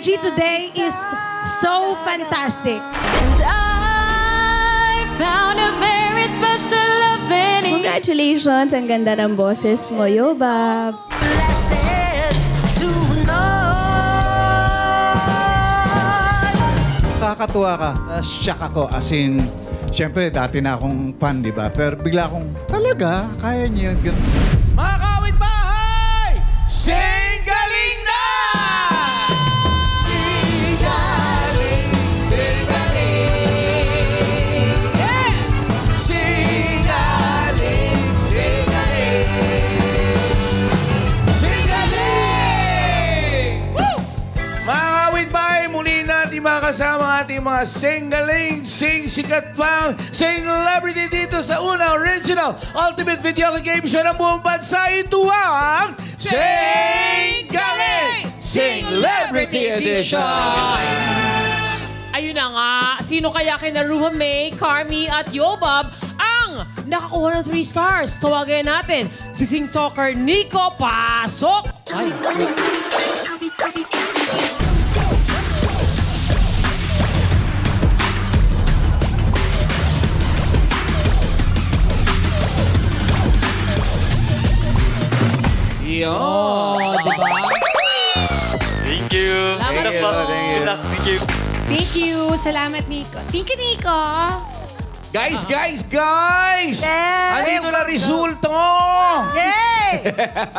energy today is so fantastic. And I found a very special love in it. Congratulations! Ang ganda ng boses mo, Yobab. Let's dance tonight. Nakakatuwa ka. Shock ako. As in, syempre, dati na akong fan, di ba? Pero bigla akong, talaga? Kaya niyo yun? Mga kawit bahay! Singgaling na! Singgaling, singgaling. Yeah! Singgaling, singgaling. Singgaling! Woo! Mga kawit bahay, muli natin makasama ating mga singgaling, sikat pang celebrity dito sa unang original ultimate video game show ng buong bansa. Ito ang Singgaling Celebrity Edition! Ayun na nga, sino kaya kina Ruha May, Carmi at Yobab ang nakakuha ng 3 stars? Tawagin natin si Sing Talker Nico Pasok! Ay, Yo! di ba? Thank you. Salamat Thank you, po. thank you. Good luck. Thank you. Thank you. Salamat, Nico. Thank you, Nico. Guys! Andito na resulta! Yay!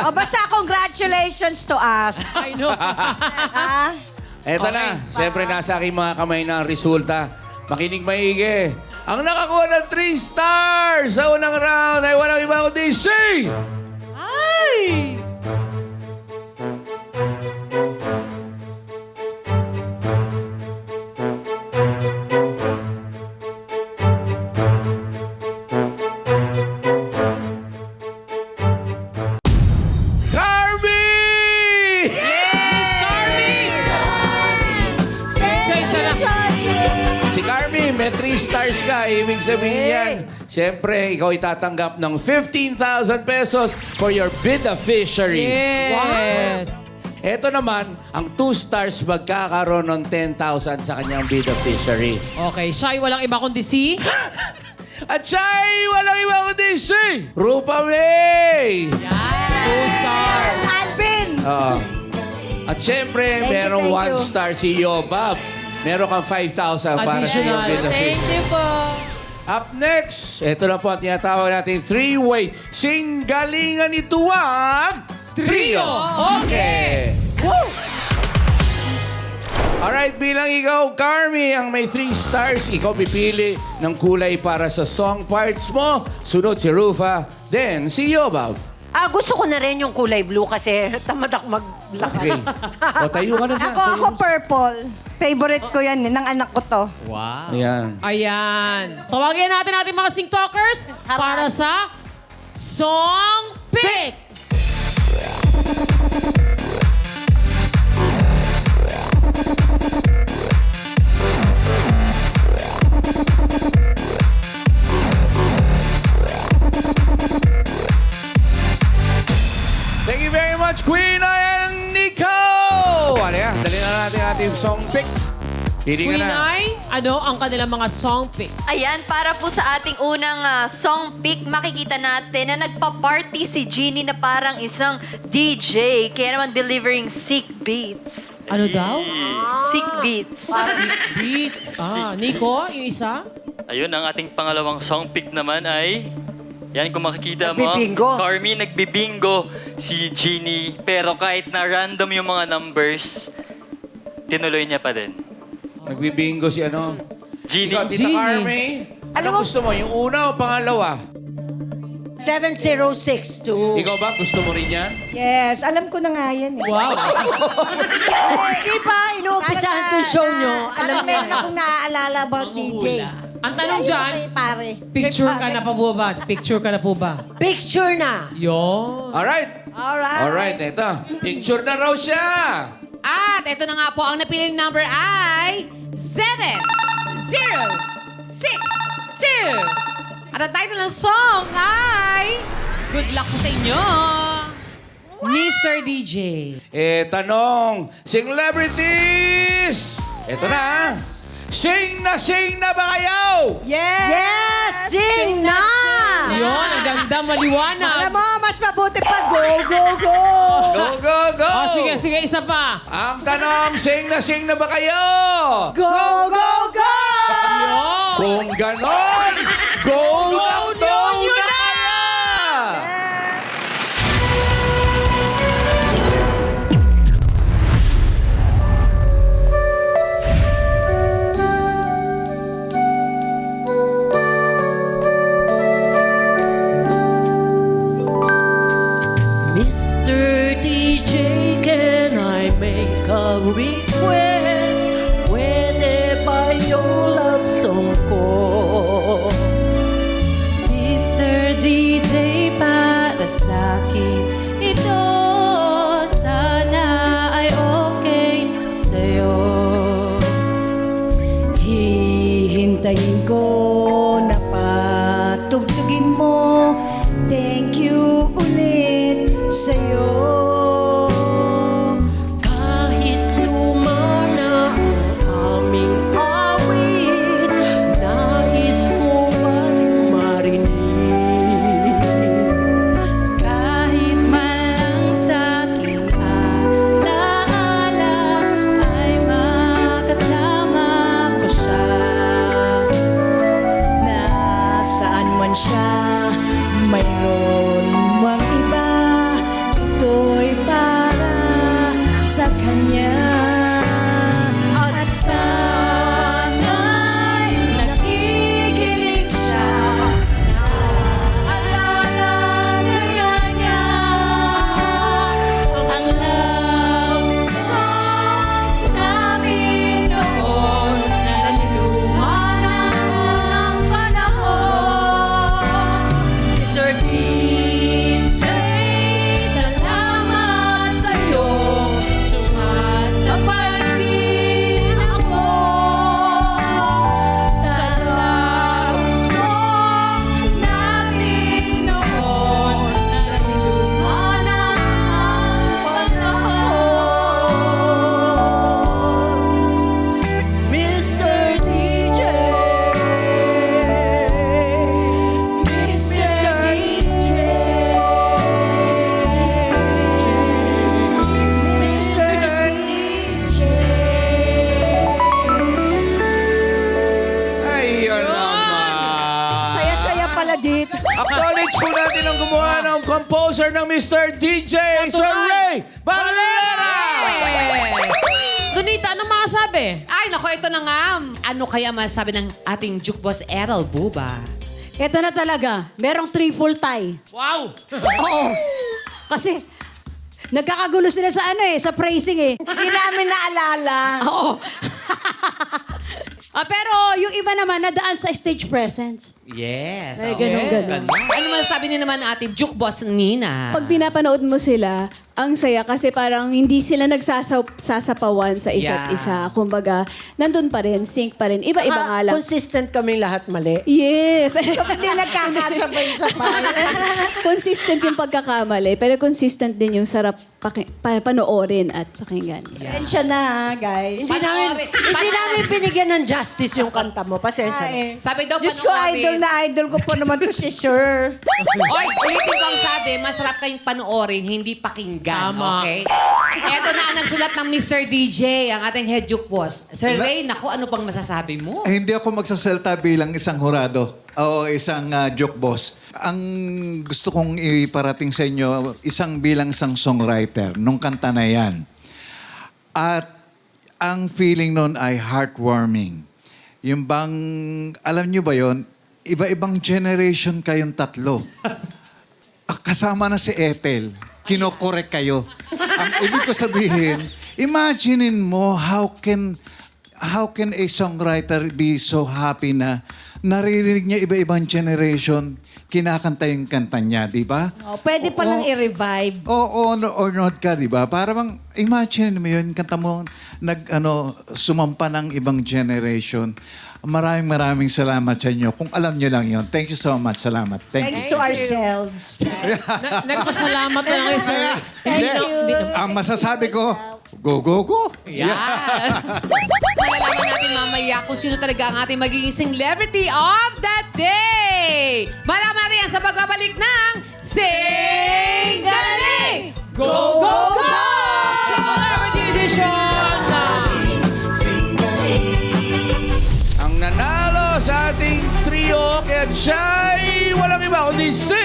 O basta congratulations to us. I know. Ha? Eto na. Siyempre, nasa aking mga kamay na ang resulta. Makinig maigi. Ang nakakuha ng 3 stars sa unang round ay walang iba kundi si... Ay! Carmi! Miss Carmi! Sensya na. Si Carmi, may 3 stars ka. Ibig sabihin yan, siyempre, ikaw itatanggap ng 15,000 pesos for your bida fishery. Yes. Ito naman, ang 2 stars magkakaroon ng 10,000 sa kanyang bida fishery. Okay, siya ay walang iba kundi si... At siya ay walang iba kundi si Rupa May! 2 stars. Alvin! Oo. At syempre, Thank you, merong thank 1 you. star si Yobab. Meron kang 5,000 para sa iyong Additional. bida Thank fishery. you po. Up next, ito na po ang tinatawag natin 3-way singgalingan ito ang Trio. Okay. Woo! Alright, bilang ikaw, Carmi, ang may 3 stars, ikaw pipili ng kulay para sa song parts mo. Sunod si Rufa, then si Yobab. Gusto ko na rin yung kulay blue kasi tamad ako maglakad. Okay. O, tayo ka na dyan. Ako purple. Favorite ko yan, ng anak ko to. Ayan. Ayan. Tawagin natin ating mga Sing Talkers para sa Song Pick! Thank you very much, Queen and Nico! Ano yan? Dali na natin ating song pick. Pili ka Queen na. Ay, ano ang kanilang mga song pick? Ayan, para po sa ating unang song pick, makikita natin na nagpa-party si Jeannie na parang isang DJ. Kaya naman delivering sick beats. Ano daw? Sick beats. Beats. Nico, yung isa? Ayun, ang ating pangalawang song pick naman ay... Yan, kung makikita mo, Nagbibingo. Carmi nagbibingo si Jeannie. Pero kahit na random yung mga numbers, tinuloy niya pa din. Nagbibingo si ano? Jeannie. Ikaw, Tita Jeannie. Carmi. Ano gusto mo? Yung una o pangalawa? 7062. Ikaw ba? Gusto mo rin yan? Yes, alam ko na nga yan eh. Wow. Hindi pa, inuumpisahan tong show nyo. Alam Alam meron niyo. akong naaalala about DJ. Ang tanong dyan, Kay pare. picture ka na pa po ba? Picture ka na po ba? Picture na. Yun. Alright. Alright. Alright, eto. Picture na raw siya. At ito na nga po, ang napili number ay 7062. At ang title ng song ay Good Luck po sa inyo. Mr. DJ. Tanong, celebrities! Ito na. Sing na ba kayo? Yes! Sing na! Yun, ang ganda, maliwanag. Alam mo, mas mabuti pa. Go, go, go! Go, go, go! Oh, sige, isa pa. Ang tanong, sing na ba kayo? Go, go, go! Yun. Kung ganon, go na yun na! Mr. DJ, can I make a request? Pwede ba yung love song ko? Mr. DJ, para sa'kin ito, sana ay okay sa'yo. Hihintayin ko na patugtugin mo. Thank you ulit sa'yo. Kahit luma na ang aming awit, nais ko bang marinig? Kahit man lang sa'king alaala ay makasama ko siya. Nasaan man siya, mayroon mang iba, ito'y para sa kanya. At sana'y nakikinig siya, naalala kaya niya ang love song namin noon, naliluma ng panahon. Mr. DJ, salamat sa'yo, sumasabay din ako sa love song namin noon, naliluma ng panahon. Mr. DJ, Mr. DJ, Mr. DJ. Ayun naman. Saya-saya pala dito. Acknowledge po natin ang gumawa ng composer ng Mr. DJ, Sir Ray Valera! Donita, ano masasabi? Ay, nako, ito na nga. Ano kaya masasabi ng ating jukeboss Errol Buba? Ito na talaga. Merong triple tie. Wow! Oo. Kasi, nagkakagulo sila sa sa phrasing eh. Hindi namin naalala. Oo. Pero yung iba naman, nadaan sa stage presence. Yes. Ay, ganun. Ano masasabi niyo naman ng ating jukeboss Nina? Pag pinapanood mo sila, ang saya kasi parang hindi sila nagsasapawan sa isa't Yeah. isa. Kumbaga, nandun pa rin, sync pa rin. Iba-iba nga lang. Consistent kami lahat mali. Yes. Hindi nagkakasabay sa Consistent yung pagkakamali, pero consistent din yung sarap panoorin at pakinggan. Pasensya na, guys. Hindi namin binigyan ng justice yung kanta mo. Pasensya na. Sabi daw, Diyos ko, idol ko po naman to si Sir. Oy, ulitin ko ang sabi, masarap kayong panoorin, hindi pakinggan. Tama. Okay? Eto na ang nagsulat ng Mr. DJ, ang ating head jukeboss. Sir Ray, naku, ano pang masasabi mo? Hindi ako magsasalta bilang isang hurado o isang joke boss. Ang gusto kong iparating sa inyo, bilang isang songwriter nung kanta na yan. At ang feeling nun ay heartwarming. Yung bang, alam nyo ba yon? Iba-ibang generation kayong tatlo. Kasama na si Ethel. Kinokorek kayo. Ang ibig ko sabihin, imaginein mo how can a songwriter be so happy na naririnig niya iba-ibang generation kinakanta yung kanta niya, di ba? Oh, pwede pa lang i-revive. Oo, or not ka, di ba? Para bang, imagine mo yun, kanta mo, sumampa ng ibang generation. Maraming salamat sa inyo. Kung alam nyo lang yun. Thank you so much. Salamat. Thanks to ourselves. Nagpasalamat na lang kayo, sir. Hindi, ang masasabi ko, go, go, go. Yan. Malalaman natin mamaya kung sino talaga ang ating magiging celebrity of the day. Malaman natin yan sa pagbabalik ng Singaling! Go, go, go! Celebrity Edition! Ang nanalo sa ating trio kaya siya'y walang iba kundi si